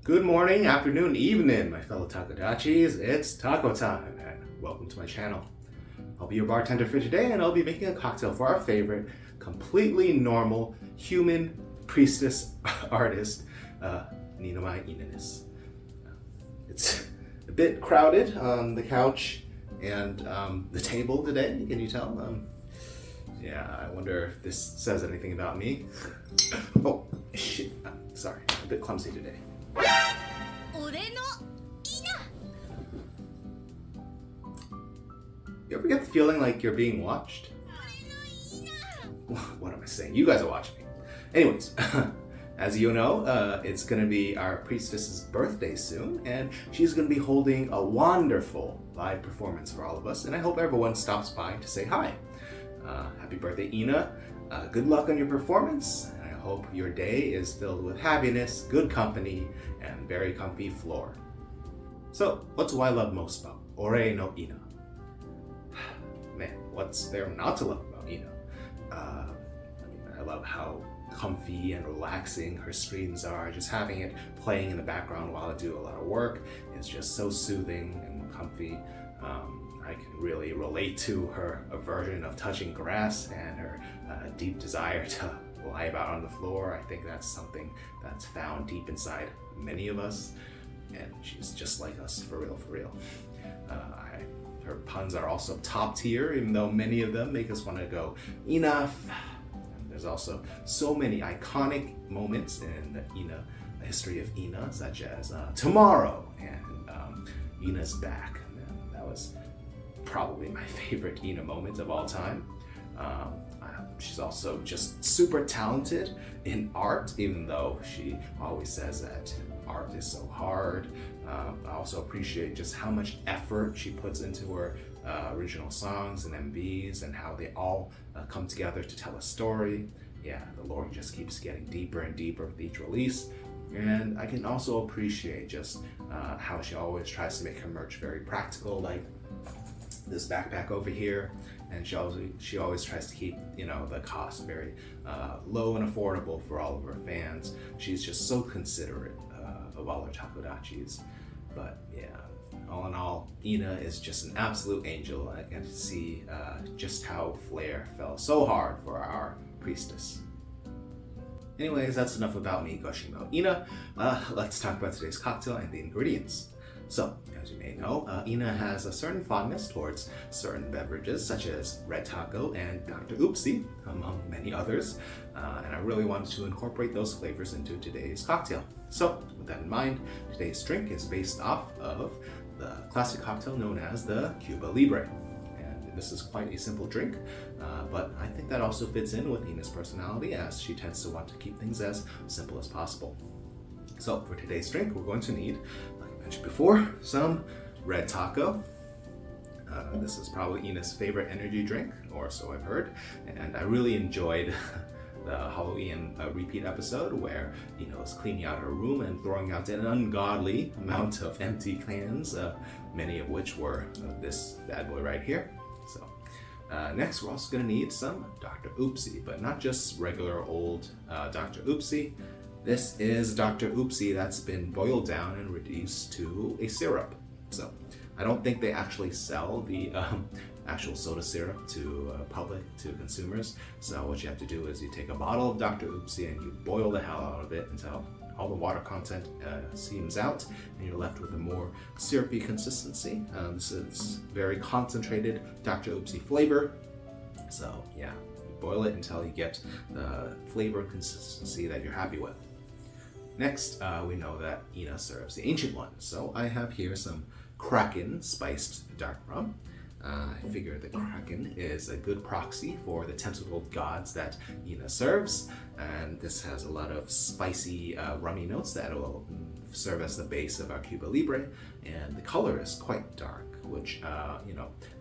Good morning, afternoon, evening, my fellow takodachis. It's taco time, and welcome to my channel. I'll be your bartender for today, and I'll be making a cocktail for our favorite, completely normal, human priestess artist, Ninomae Ina'nis. It's a bit crowded on the couch and the table today, can you tell? Yeah, I wonder if this says anything about me. Oh, shit, sorry, a bit clumsy today. You ever get the feeling like you're being watched? What am I saying? You guys are watching me. Anyways, as you know, it's going to be our priestess's birthday soon, and she's going to be holding a wonderful live performance for all of us, and I hope everyone stops by to say hi. Happy birthday, Ina. Good luck on your performance, and I hope your day is filled with happiness, good company, and very comfy floor. So, what do I love most about Ore no Ina? Man, what's there not to love about Ina? I love how comfy and relaxing her streams are. Just having it playing in the background while I do a lot of work is just so soothing and comfy. I can really relate to her aversion of touching grass and her deep desire to lie about on the floor. I think that's something that's found deep inside many of us, and she's just like us, for real, for real. Her puns are also top tier, even though many of them make us want to go, enough. And there's also so many iconic moments in the history of Ina, such as tomorrow and Ina's back. And that was probably my favorite Ina moment of all time. She's also just super talented in art, even though she always says that art is so hard. I also appreciate just how much effort she puts into her original songs and MVs, and how they all come together to tell a story. Yeah, the lore just keeps getting deeper and deeper with each release. And I can also appreciate just how she always tries to make her merch very practical, like this backpack over here, and she always tries to keep the cost very low and affordable for all of her fans. She's just so considerate of all her takodachis. But yeah, all in all, Ina is just an absolute angel. I get to see just how Flair fell so hard for our priestess. Anyways, that's enough about me gushing about Ina. Let's talk about today's cocktail and the ingredients. So, as you may know, Ina has a certain fondness towards certain beverages, such as Red Tako and Dr. Oopsie, among many others, and I really wanted to incorporate those flavors into today's cocktail. So, with that in mind, today's drink is based off of the classic cocktail known as the Cuba Libre. And this is quite a simple drink, but I think that also fits in with Ina's personality, as she tends to want to keep things as simple as possible. So, for today's drink, we're going to need, before, some Red Tako. This is probably Ina's favorite energy drink, or so I've heard, and I really enjoyed the Halloween repeat episode where Ina was cleaning out her room and throwing out an ungodly amount of empty cans, many of which were this bad boy right here. So next, we're also going to need some Dr. Oopsie, but not just regular old Dr. Oopsie. This is Dr. Oopsie that's been boiled down and reduced to a syrup. So I don't think they actually sell the actual soda syrup to public, to consumers. So what you have to do is you take a bottle of Dr. Oopsie and you boil the hell out of it until all the water content seeps out, and you're left with a more syrupy consistency. This is very concentrated Dr. Oopsie flavor. So yeah, you boil it until you get the flavor and consistency that you're happy with. Next, we know that Ina serves the ancient one, so I have here some Kraken Spiced Dark Rum. I figure the Kraken is a good proxy for the tentacled gods that Ina serves, and this has a lot of spicy, rummy notes that will serve as the base of our Cuba Libre, and the color is quite dark, which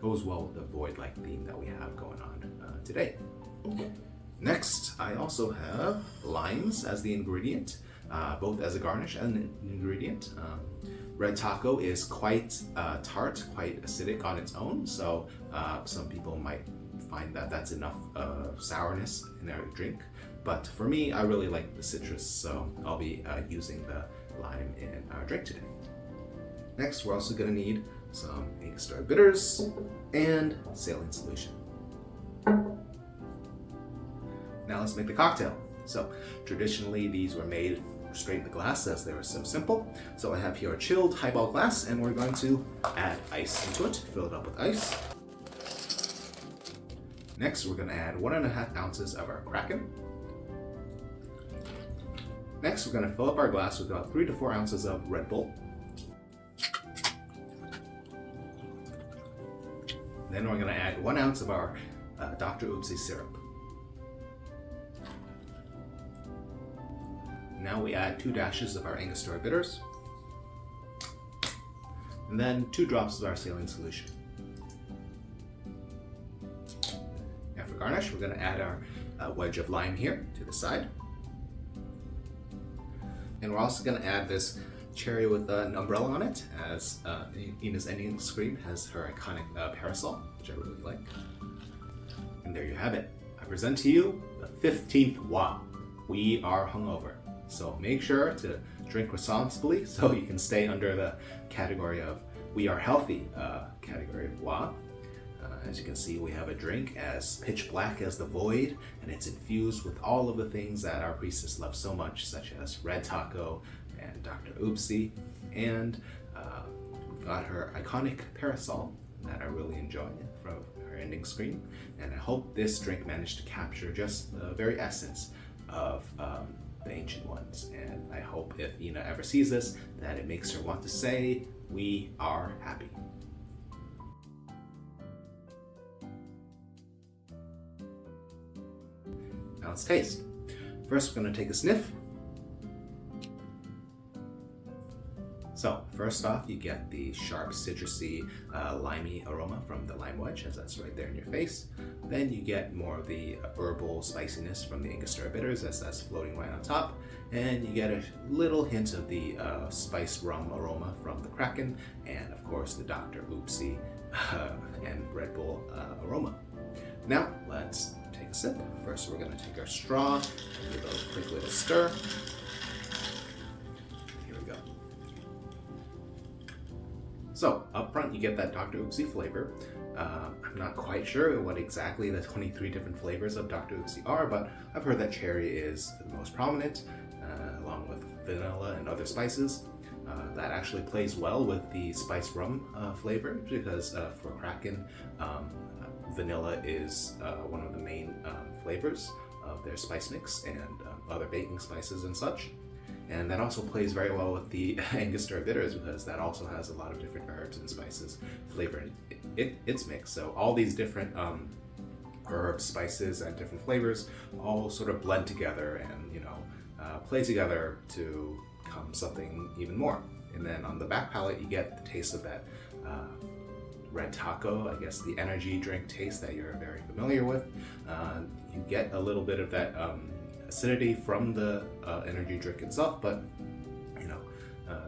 goes well with the void-like theme that we have going on today. Next, I also have limes as the ingredient. Both as a garnish and an ingredient. Red Tako is quite tart, quite acidic on its own, so some people might find that that's enough sourness in their drink. But for me, I really like the citrus, so I'll be using the lime in our drink today. Next, we're also going to need some Angostura bitters and saline solution. Now let's make the cocktail. So traditionally these were made straight in the glass as they were so simple. So I have here a chilled highball glass, and we're going to add ice into it, fill it up with ice. Next we're going to add 1.5 ounces of our Kraken. Next we're going to fill up our glass with about 3 to 4 ounces of Red Bull. Then we're going to add 1 ounce of our Dr. Oopsie Syrup. Now we add 2 dashes of our Angostura bitters, and then 2 drops of our saline solution. Now for garnish, we're going to add our wedge of lime here to the side. And we're also going to add this cherry with an umbrella on it, as Ina'nis Ch has her iconic parasol, which I really like. And there you have it. I present to you the 15th WA. We are hungover. So make sure to drink responsibly so you can stay under the category of we are healthy category of WA. As you can see, we have a drink as pitch black as the void, and it's infused with all of the things that our priestess loves so much, such as red Tako and Dr. Oopsie, and we've got her iconic parasol that I really enjoy from her ending screen. And I hope this drink managed to capture just the very essence of the ancient ones, and I hope if Ina ever sees this that it makes her want to say, we are happy. Now let's taste. First we're going to take a sniff. So first off, you get the sharp citrusy limey aroma from the lime wedge, as that's right there in your face. Then you get more of the herbal spiciness from the Angostura bitters, as that's floating right on top. And you get a little hint of the spiced rum aroma from the Kraken, and of course the Dr. Oopsie and Red Bull aroma. Now let's take a sip. First we're going to take our straw and give it a quick little stir. So up front you get that Dr. Oopsie flavor. I'm not quite sure what exactly the 23 different flavors of Dr. Oopsie are, but I've heard that cherry is the most prominent, along with vanilla and other spices. That actually plays well with the spiced rum flavor, because for Kraken, vanilla is one of the main flavors of their spice mix, and other baking spices and such. And that also plays very well with the Angostura bitters, because that also has a lot of different herbs and spices flavoring its mix. So all these different herbs, spices, and different flavors all sort of blend together and play together to become something even more. And then on the back palate, you get the taste of that red Tako, I guess the energy drink taste that you're very familiar with. You get a little bit of that acidity from the energy drink itself, but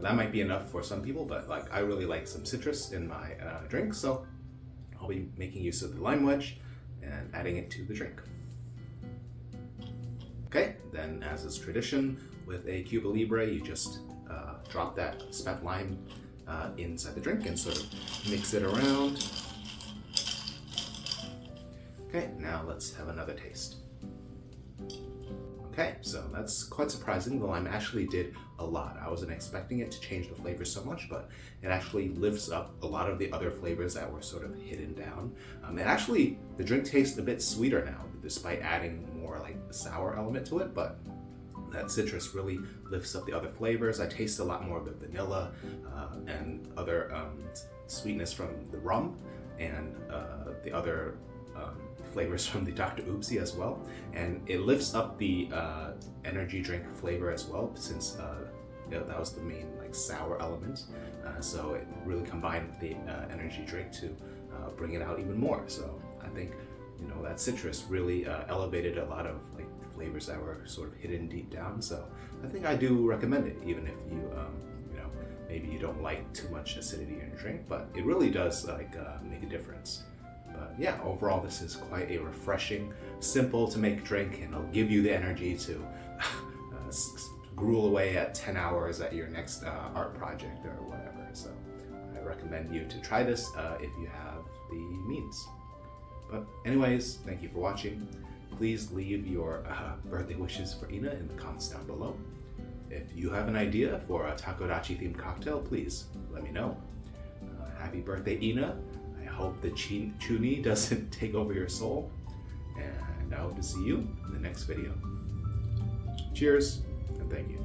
that might be enough for some people, but like I really like some citrus in my drink, so I'll be making use of the lime wedge and adding it to the drink. Okay, then as is tradition with a Cuba Libre, you just drop that spent lime inside the drink and sort of mix it around. Okay, now let's have another taste. Okay, so that's quite surprising. The lime actually did a lot. I wasn't expecting it to change the flavor so much, but it actually lifts up a lot of the other flavors that were sort of hidden down. And actually, the drink tastes a bit sweeter now, despite adding more like a sour element to it, but that citrus really lifts up the other flavors. I taste a lot more of the vanilla and other sweetness from the rum, and the other flavors from the Dr. Oopsie as well, and it lifts up the energy drink flavor as well, since that was the main like sour element. So it really combined with the energy drink to bring it out even more. So I think that citrus really elevated a lot of like the flavors that were sort of hidden deep down. So I think I do recommend it, even if you maybe you don't like too much acidity in your drink, but it really does like make a difference. But yeah, overall this is quite a refreshing, simple to make drink, and it'll give you the energy to gruel away at 10 hours at your next art project or whatever. So I recommend you to try this if you have the means. But anyways, thank you for watching. Please leave your birthday wishes for Ina in the comments down below. If you have an idea for a takodachi themed cocktail, please let me know. Happy birthday, Ina. I hope the chuni doesn't take over your soul. And I hope to see you in the next video. Cheers, and thank you.